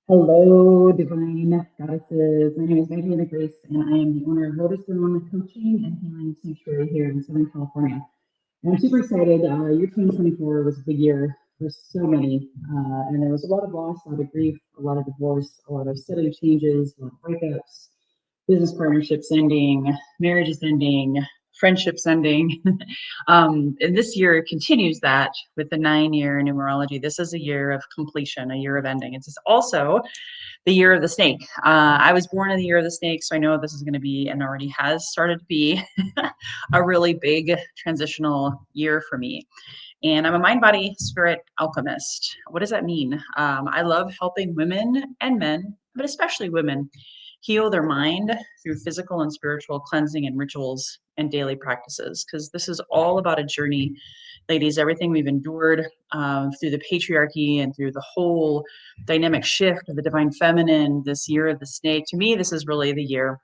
Hello, divine goddesses. My name is Magdalena Grace, and I am the owner of Lotus Throne Coaching and Healing Sanctuary here in Southern California. And I'm super excited. Year 2024 was a big year for so many, and there was a lot of loss, a lot of grief, a lot of divorce, a lot of sudden changes, a lot of breakups, business partnerships ending, marriages ending, friendships ending. And this year continues that with the 9-year numerology. This is a year of completion, a year of ending. It's also the year of the snake. I was born in the year of the snake, so I know this is going to be, and already has started to be, a really big transitional year for me. And I'm a mind, body, spirit alchemist. What does that mean? I love helping women and men, but especially women, heal their mind through physical and spiritual cleansing and rituals and daily practices, because this is all about a journey, ladies. Everything we've endured through the patriarchy and through the whole dynamic shift of the divine feminine, this year of the snake. To me, this is really the year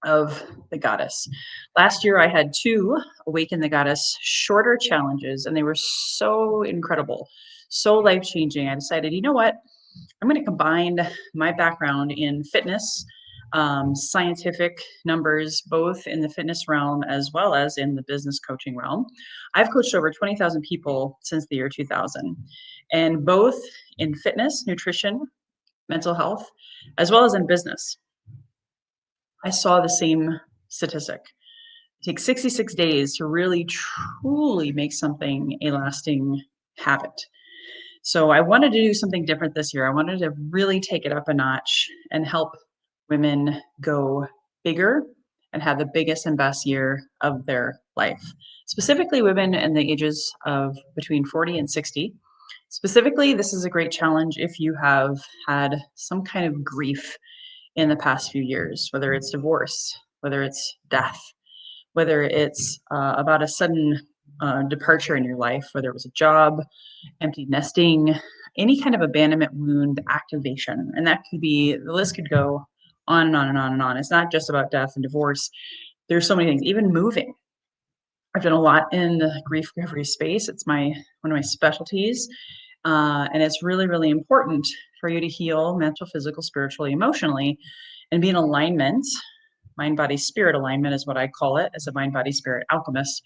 of the goddess. Last year, I had two Awaken the Goddess shorter challenges, and they were so incredible, so life changing. I decided, you know what? I'm going to combine my background in fitness, scientific numbers, both in the fitness realm as well as in the business coaching realm. I've coached over 20,000 people since the year 2000, and both in fitness, nutrition, mental health, as well as in business. I saw the same statistic. It takes 66 days to really, truly make something a lasting habit. So I wanted to do something different this year. I wanted to really take it up a notch and help women go bigger and have the biggest and best year of their life. Specifically, women in the ages of between 40 and 60. Specifically, this is a great challenge if you have had some kind of grief in the past few years, whether it's divorce, whether it's death, whether it's about a sudden departure in your life, whether it was a job, empty nesting, any kind of abandonment wound activation. And that could be, the list could go on and on and on and on. It's not just about death and divorce. There's so many things, even moving. I've done a lot in the grief recovery space. It's one of my specialties. And it's really, really important for you to heal mental, physical, spiritually, emotionally, and be in alignment. Mind, body, spirit alignment is what I call it as a mind, body, spirit alchemist,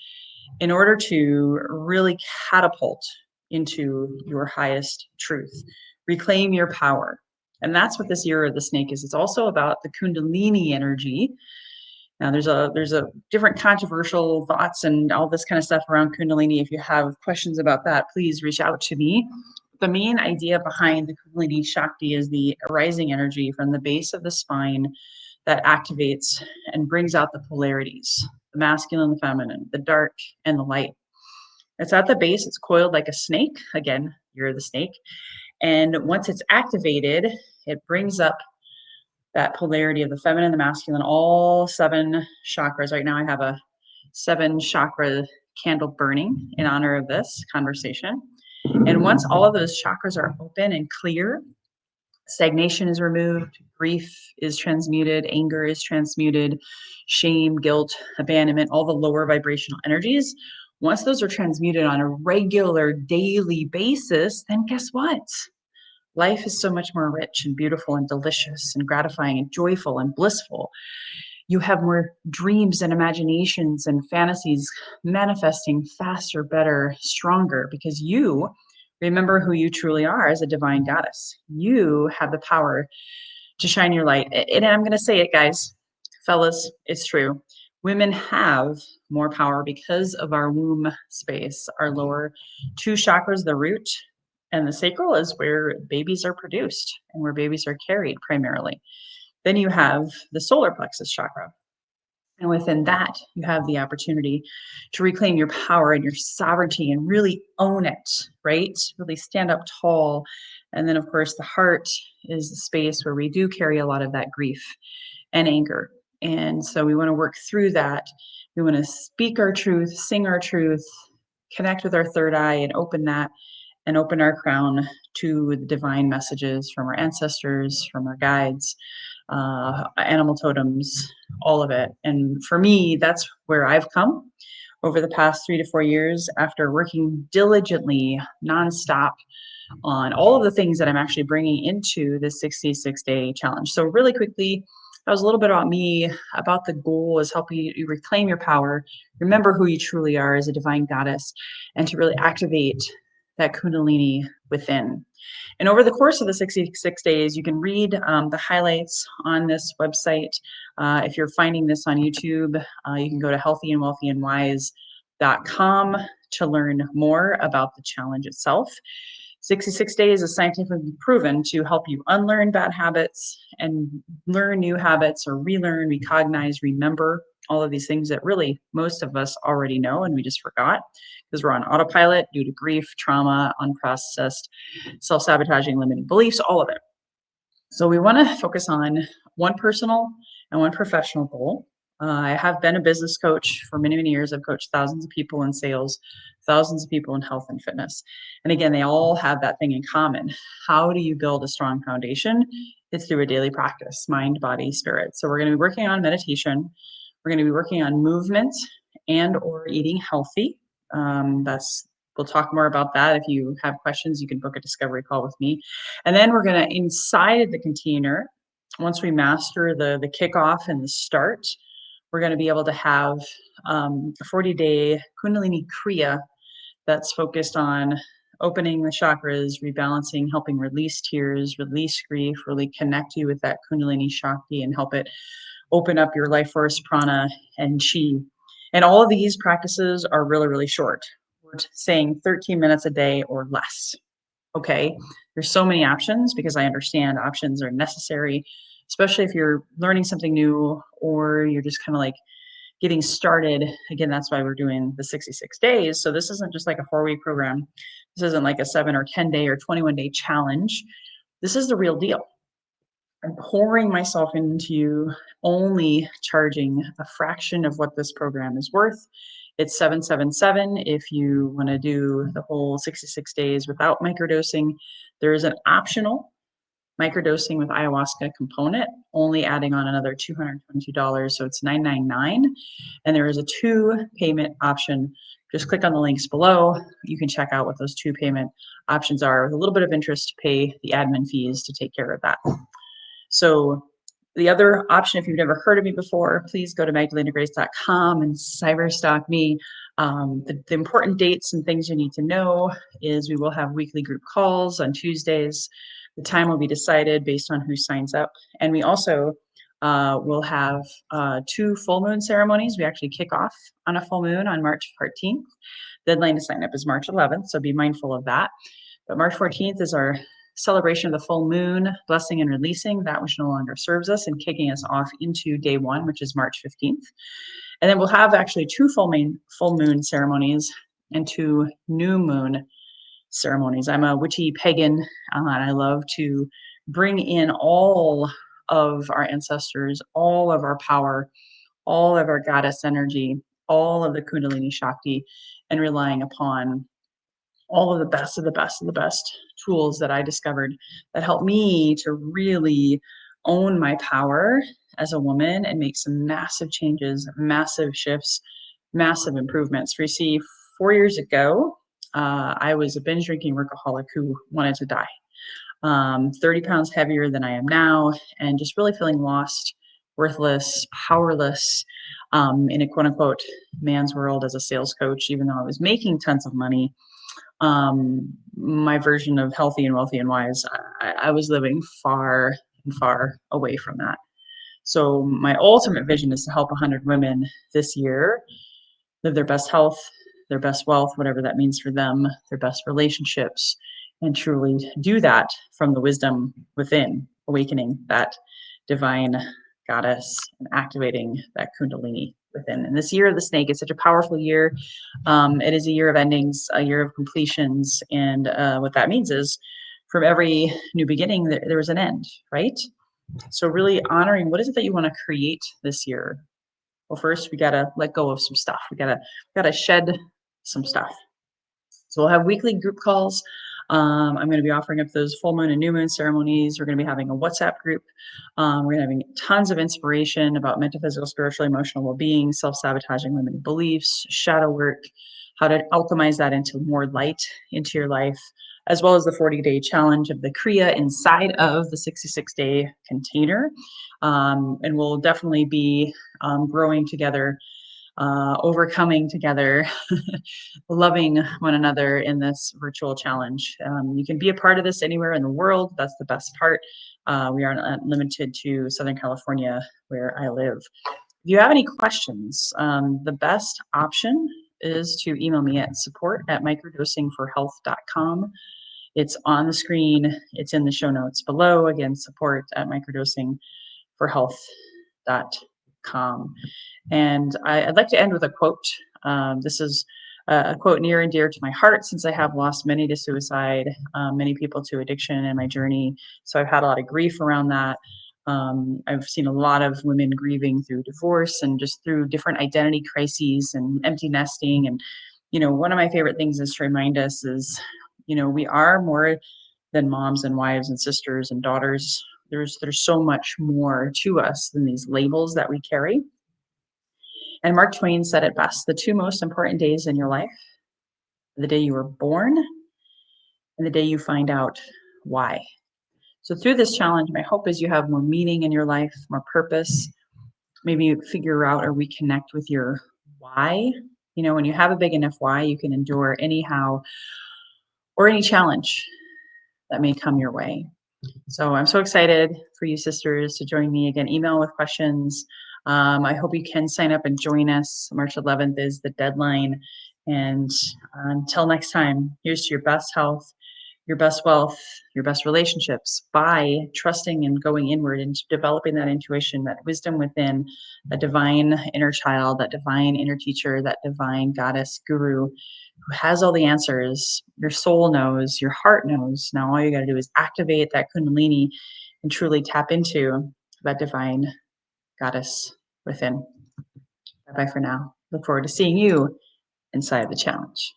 in order to really catapult into your highest truth, reclaim your power. And that's what this year of the snake is. It's also about the Kundalini energy. Now, there's a different controversial thoughts and all this kind of stuff around Kundalini. If you have questions about that, please reach out to me. The main idea behind the Kundalini Shakti is the arising energy from the base of the spine that activates and brings out the polarities, the masculine, the feminine, the dark, and the light. It's at the base, it's coiled like a snake. Again, you're the snake. And once it's activated, it brings up that polarity of the feminine, the masculine, all 7 chakras. Right now, I have a 7 chakra candle burning in honor of this conversation. And once all of those chakras are open and clear, stagnation is removed, grief is transmuted, anger is transmuted, shame, guilt, abandonment, all the lower vibrational energies. Once those are transmuted on a regular daily basis, then guess what? Life is so much more rich and beautiful and delicious and gratifying and joyful and blissful. You have more dreams and imaginations and fantasies manifesting faster, better, stronger, because you remember who you truly are as a divine goddess. You have the power to shine your light. And I'm going to say it, guys, fellas, it's true. Women have more power because of our womb space, our lower 2 chakras, the root and the sacral, is where babies are produced and where babies are carried primarily. Then you have the solar plexus chakra. And within that, you have the opportunity to reclaim your power and your sovereignty and really own it, right? Really stand up tall. And then, of course, the heart is the space where we do carry a lot of that grief and anger. And so we want to work through that. We want to speak our truth, sing our truth, connect with our third eye and open that and open our crown to the divine messages from our ancestors, from our guides, animal totems, all of it. And for me, that's where I've come over the past 3 to 4 years after working diligently, nonstop on all of the things that I'm actually bringing into this 66-day challenge. So really quickly, that was a little bit about me, about the goal is helping you reclaim your power, remember who you truly are as a divine goddess, and to really activate that Kundalini within. And over the course of the 66 days, you can read the highlights on this website. If you're finding this on YouTube, you can go to healthyandwealthyandwise.com to learn more about the challenge itself. 66 days is scientifically proven to help you unlearn bad habits and learn new habits, or relearn, recognize, remember all of these things that really most of us already know and we just forgot because we're on autopilot due to grief, trauma, unprocessed, self-sabotaging, limiting beliefs, all of it. So we want to focus on one personal and one professional goal. I have been a business coach for many, many years. I've coached thousands of people in sales, thousands of people in health and fitness. And again, they all have that thing in common. How do you build a strong foundation? It's through a daily practice, mind, body, spirit. So we're going to be working on meditation. We're going to be working on movement and or eating healthy. We'll talk more about that. If you have questions, you can book a discovery call with me. And then we're going to, inside the container, once we master the kickoff and the start, we're going to be able to have a 40-day Kundalini Kriya that's focused on opening the chakras, rebalancing, helping release tears, release grief, really connect you with that Kundalini Shakti and help it open up your life force, prana, and chi. And all of these practices are really, really short. We're saying 13 minutes a day or less. Okay, there's so many options because I understand options are necessary, especially if you're learning something new or you're just kind of like getting started. Again, that's why we're doing the 66 days. So this isn't just like a 4-week program. This isn't like a 7 or 10 day or 21-day challenge. This is the real deal. I'm pouring myself into you, only charging a fraction of what this program is worth. It's $777 if you want to do the whole 66 days without microdosing. There is an optional microdosing with ayahuasca component, only adding on another $222, so it's $999. And there is a 2 payment option. Just click on the links below. You can check out what those 2 payment options are, with a little bit of interest to pay the admin fees to take care of that. So the other option, if you've never heard of me before, please go to magdalenagrace.com and cyberstalk me. The important dates and things you need to know is we will have weekly group calls on Tuesdays. The time will be decided based on who signs up. And we also will have 2 full moon ceremonies. We actually kick off on a full moon on March 14th. Deadline to sign up is March 11th, so be mindful of that. But March 14th is our celebration of the full moon, blessing and releasing that which no longer serves us, and kicking us off into day 1, which is March 15th. And then we'll have actually 2 full moon ceremonies and 2 new moon ceremonies. I'm a witchy pagan, and I love to bring in all of our ancestors, all of our power, all of our goddess energy, all of the Kundalini Shakti, and relying upon all of the best of the best of the best tools that I discovered that helped me to really own my power as a woman and make some massive changes, massive shifts, massive improvements. You see, 4 years ago, I was a binge drinking workaholic who wanted to die. 30 pounds heavier than I am now, and just really feeling lost, worthless, powerless, in a quote unquote man's world as a sales coach, even though I was making tons of money. My version of healthy and wealthy and wise, I was living far and far away from that. So my ultimate vision is to help 100 women this year live their best health, their best wealth, whatever that means for them, their best relationships, and truly do that from the wisdom within, awakening that divine goddess and activating that Kundalini within. And this year of the snake is such a powerful year. It is a year of endings, a year of completions. And what that means is from every new beginning, there was an end, right? So really honoring what is it that you want to create this year? Well, first we got to let go of some stuff. We got to shed some stuff. So we'll have weekly group calls. I'm going to be offering up those full moon and new moon ceremonies. We're going to be having a WhatsApp group. We're going to be having tons of inspiration about mental, physical, spiritual, emotional well-being, self-sabotaging limiting beliefs, shadow work, how to alchemize that into more light into your life, as well as the 40-day challenge of the Kriya inside of the 66-day container. And we'll definitely be growing together, overcoming together, loving one another in this virtual challenge. You can be a part of this anywhere in the world. That's the best part. We are not limited to Southern California, where I live. If you have any questions, the best option is to email me at support@microdosingforhealth.com. It's on the screen. It's in the show notes below. Again, support@microdosingforhealth.com. And I'd like to end with a quote. This is a quote near and dear to my heart, since I have lost many to suicide, many people to addiction in my journey. So I've had a lot of grief around that. I've seen a lot of women grieving through divorce and just through different identity crises and empty nesting. And, one of my favorite things is to remind us is, we are more than moms and wives and sisters and daughters. There's so much more to us than these labels that we carry. And Mark Twain said it best: the two most important days in your life, the day you were born and the day you find out why. So through this challenge, my hope is you have more meaning in your life, more purpose. Maybe you figure out or reconnect with your why. When you have a big enough why, you can endure any how or any challenge that may come your way. So I'm so excited for you sisters to join me again. Email with questions. I hope you can sign up and join us. March 11th is the deadline. And until next time, here's to your best health, your best wealth, your best relationships, by trusting and going inward and developing that intuition, that wisdom within, that divine inner child, that divine inner teacher, that divine goddess guru who has all the answers. Your soul knows, your heart knows. Now all you got to do is activate that Kundalini and truly tap into that divine goddess within. Bye-bye for now. Look forward to seeing you inside the challenge.